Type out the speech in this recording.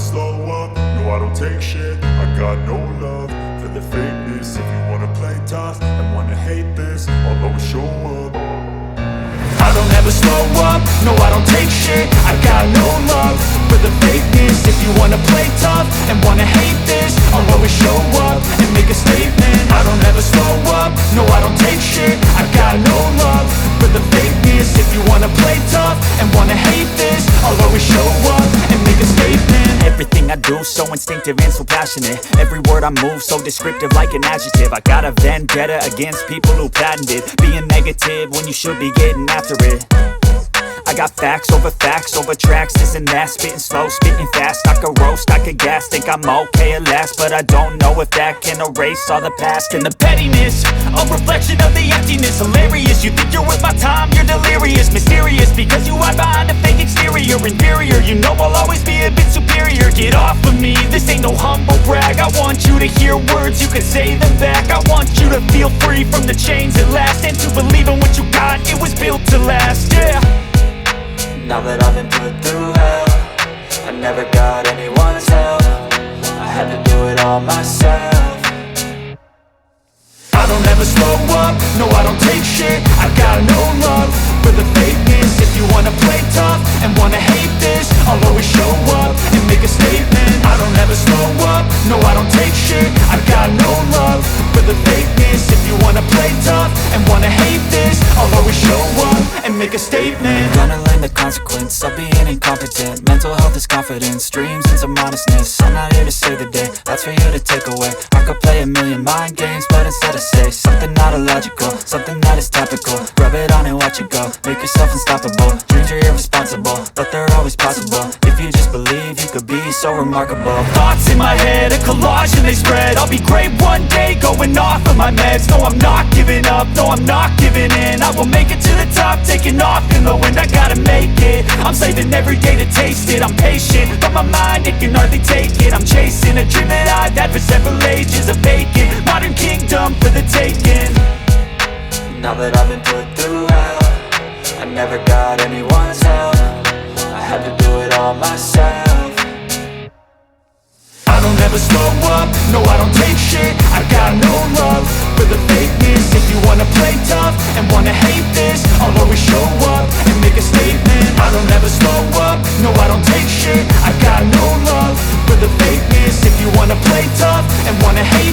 slow up, no I don't take shit. I got no love for the fakeness. If you wanna play tough and wanna hate this, I'll always show up. I don't ever slow up, no I don't take shit. I got no love for the fakeness. If you wanna play tough and wanna hate this, I'll always show up and make a statement. I don't ever slow up, no I don't take shit. I got no love for the fakeness. If you wanna play tough and wanna hate this, I'll always show up and make a statement. Everything I do so instinctive and so passionate. Every word I move so descriptive like an adjective. I got a vendetta against people who patented being negative when you should be getting after it. I got facts over tracks, this and that. Spitting slow, spitting fast, I could roast, I could gas. Think I'm okay at last, but I don't know if that can erase all the past. And the pettiness, a reflection of the emptiness. Hilarious, you think you're worth my time, you're delirious. Mysterious, because you hide behind a fake exterior. Inferior, you know I'll always be a bit superior. Get off of me, this ain't no humble brag. I want you to hear words, you can say them back. I want you to feel free from the chains at last, and to believe in what you got, it was built to last, yeah. Now that I've been put through hell, I never got anyone's help. I had to do it all myself. I don't ever slow up, no I don't take shit. I got no love for the fakeness. If you wanna play tough and wanna hate this, I'll always show up and make a statement. I don't ever slow up, no I don't take shit. I got no love for the fakeness. If you wanna play tough and wanna hate this, I'll always show up and make a statement. Gonna learn the consequence of being incompetent. Mental health is confidence, dreams and some honestness. I'm not here to save the day, that's for you to take away. I could play a million mind games, but instead I say something not illogical, something that is topical. Rub it on and watch it go, make yourself unstoppable. Dreams are irresponsible, but they're always possible. If you just believe, you could be so remarkable. Thoughts in my head, a collage and they spread. I'll be great one day, going off of my meds. No, I'm not giving up, no, I'm not giving in. I will make it to the top, taking off in the wind. I gotta make it, I'm saving every day to taste it. I'm patient, but my mind, it can hardly take it. I'm chasing a dream that I've had for several ages. A vacant, modern kingdom for the taking. Now that I've been put through hell, I never got anyone's help. I had to do it all myself. I don't ever slow up, no I don't take shit. I got no love for the fakeness. If you wanna play tough and wanna hate this, I'll always show up and make a statement. I don't ever slow up, no I don't take shit. I got no love for the fakeness. If you wanna play tough and wanna hate